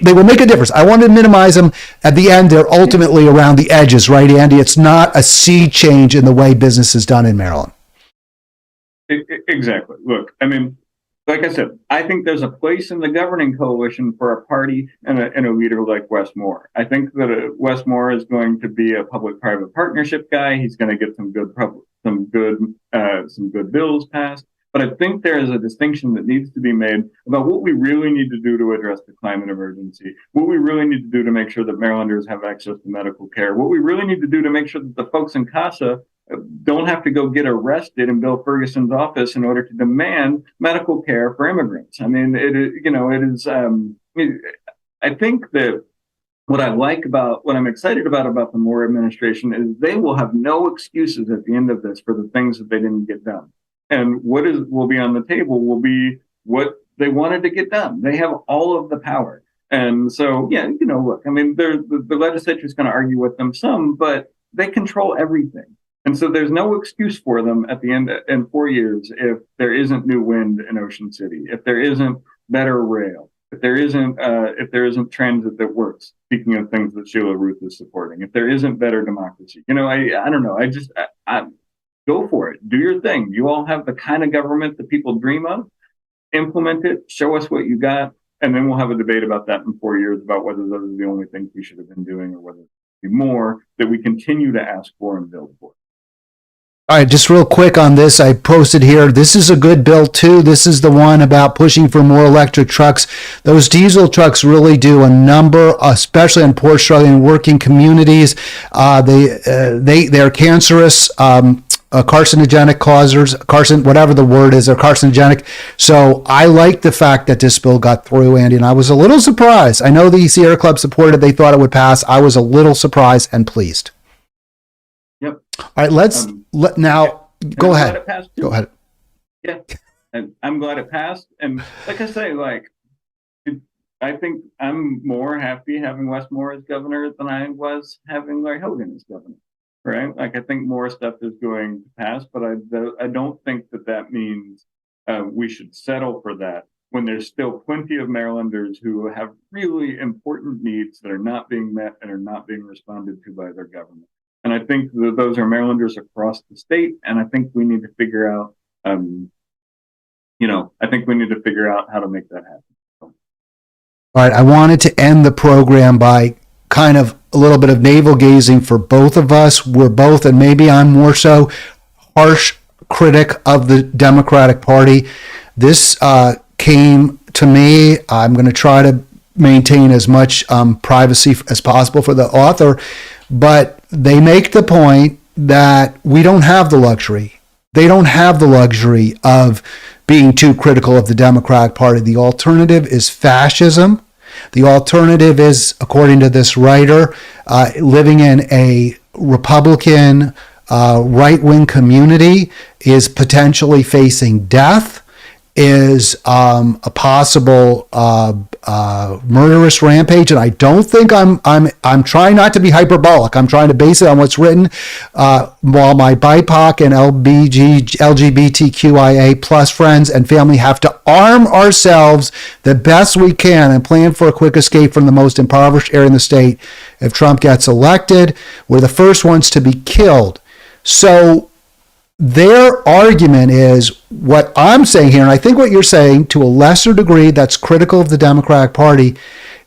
S1: They will make a difference. I want to minimize them. At the end, they're ultimately around the edges, right, Andy? It's not a sea change in the way business is done in Maryland.
S2: Exactly. Look, like I said, I think there's a place in the governing coalition for a party and a leader like Wes Moore. I think that Wes Moore is going to be a public-private partnership guy. He's going to get some good bills passed. But I think there is a distinction that needs to be made about what we really need to do to address the climate emergency, what we really need to do to make sure that Marylanders have access to medical care, what we really need to do to make sure that the folks in CASA don't have to go get arrested in Bill Ferguson's office in order to demand medical care for immigrants. I mean, it is. I think that what I'm excited about the Moore administration is they will have no excuses at the end of this for the things that they didn't get done. And will be on the table will be what they wanted to get done. They have all of the power. And so, yeah, look, I mean, the legislature is going to argue with them some, but they control everything. And so there's no excuse for them at the end in 4 years if there isn't new wind in Ocean City, if there isn't better rail, if there isn't transit that works. Speaking of things that Sheila Ruth is supporting, if there isn't better democracy, I don't know. I go for it. Do your thing. You all have the kind of government that people dream of. Implement it. Show us what you got, and then we'll have a debate about that in 4 years about whether those are the only things we should have been doing or whether there be more that we continue to ask for and build for.
S1: All right, just real quick on this, I posted here, this is a good bill too. This is the one about pushing for more electric trucks. Those diesel trucks really do a number, especially in poor, struggling, working communities. They're cancerous, carcinogenic causers, whatever the word is, they're carcinogenic. So I like the fact that this bill got through, Andy, and I was a little surprised. I know the Sierra Club supported it. They thought it would pass. I was a little surprised and pleased.
S2: Yep.
S1: All right, go ahead. Go ahead.
S2: Yeah, and I'm glad it passed. And like I say, I think I'm more happy having Wes Moore as governor than I was having Larry Hogan as governor. Right? Like I think more stuff is going to pass, but I don't think that means we should settle for that when there's still plenty of Marylanders who have really important needs that are not being met and are not being responded to by their government. And I think that those are Marylanders across the state. And I think we need to figure out, how to make that happen. So.
S1: All right. I wanted to end the program by kind of a little bit of navel gazing for both of us. We're both, and maybe I'm more so, harsh critic of the Democratic Party. This came to me. I'm going to try to maintain as much privacy as possible for the author, but they make the point that we don't have the luxury. They don't have the luxury of being too critical of the Democratic Party. The alternative is fascism. The alternative is, according to this writer, living in a Republican right-wing community is potentially facing death, is a possible murderous rampage, and I don't think I'm trying not to be hyperbolic. I'm trying to base it on what's written. While my BIPOC and LGBTQIA plus friends and family have to arm ourselves the best we can and plan for a quick escape from the most impoverished area in the state if Trump gets elected, we're the first ones to be killed. So their argument is what I'm saying here, and I think what you're saying to a lesser degree that's critical of the Democratic Party,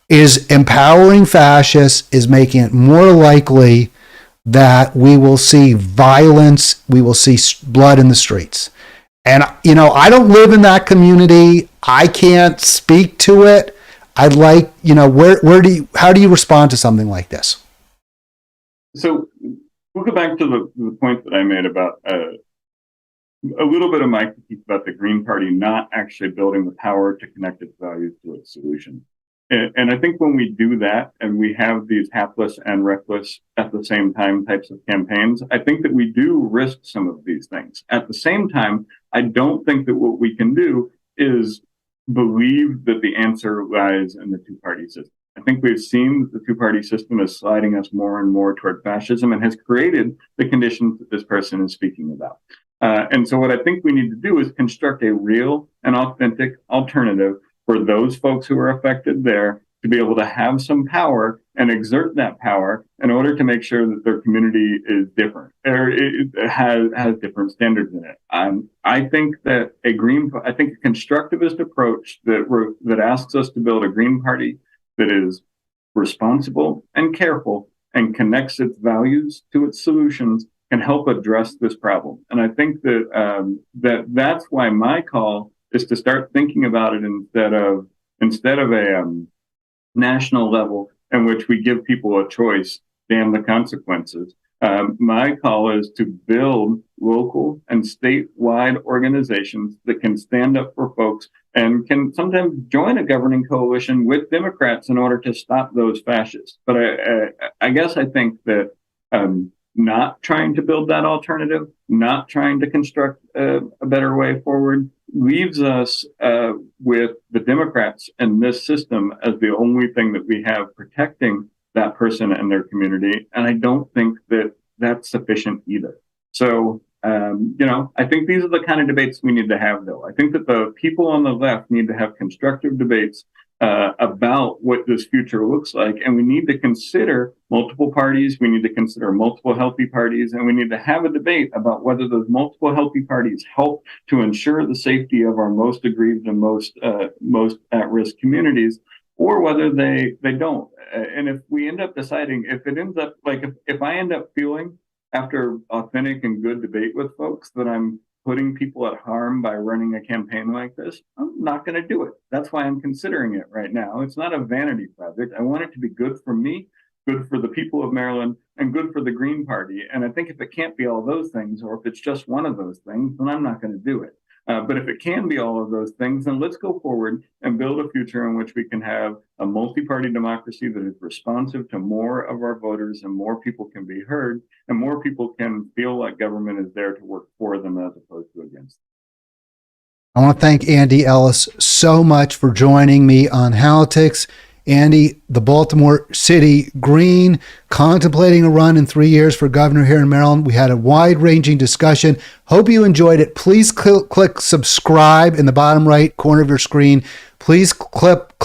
S1: is empowering fascists, is making it more likely that we will see violence, we will see blood in the streets. And, I don't live in that community. I can't speak to it. I'd like, how do you respond to something like this?
S2: So we'll go back to the point that I made about a little bit of my critique about the Green Party not actually building the power to connect its values to its solution. And I think when we do that and we have these hapless and reckless at the same time types of campaigns, I think that we do risk some of these things. At the same time, I don't think that what we can do is believe that the answer lies in the two-party system. I think we've seen that the two-party system is sliding us more and more toward fascism and has created the conditions that this person is speaking about. And so what I think we need to do is construct a real and authentic alternative for those folks who are affected there to be able to have some power and exert that power in order to make sure that their community is different or it has different standards in it. I think that a constructivist approach that asks us to build a green party that is responsible and careful and connects its values to its solutions can help address this problem. And I think that that's why my call is to start thinking about it instead of a national level in which we give people a choice, damn the consequences. My call is to build local and statewide organizations that can stand up for folks and can sometimes join a governing coalition with Democrats in order to stop those fascists. But I guess I think that not trying to build that alternative, not trying to construct a better way forward, leaves us with the Democrats and this system as the only thing that we have protecting that person and their community. And I don't think that that's sufficient either. So, I think these are the kind of debates we need to have, though. I think that the people on the left need to have constructive debates about what this future looks like. And we need to consider multiple parties. We need to consider multiple healthy parties. And we need to have a debate about whether those multiple healthy parties help to ensure the safety of our most aggrieved and most at-risk communities, or whether they don't. And if we end up deciding, if I end up feeling after authentic and good debate with folks that I'm putting people at harm by running a campaign like this, I'm not going to do it. That's why I'm considering it right now. It's not a vanity project. I want it to be good for me, good for the people of Maryland, and good for the Green Party. And I think if it can't be all those things, or if it's just one of those things, then I'm not going to do it. But if it can be all of those things, then let's go forward and build a future in which we can have a multi-party democracy that is responsive to more of our voters, and more people can be heard, and more people can feel like government is there to work for them as opposed to against them.
S1: I want to thank Andy Ellis so much for joining me on Halitics. Andy, the Baltimore City Green, contemplating a run in 3 years for governor here in Maryland. We had a wide-ranging discussion. Hope you enjoyed it. Please click subscribe in the bottom right corner of your screen. Please click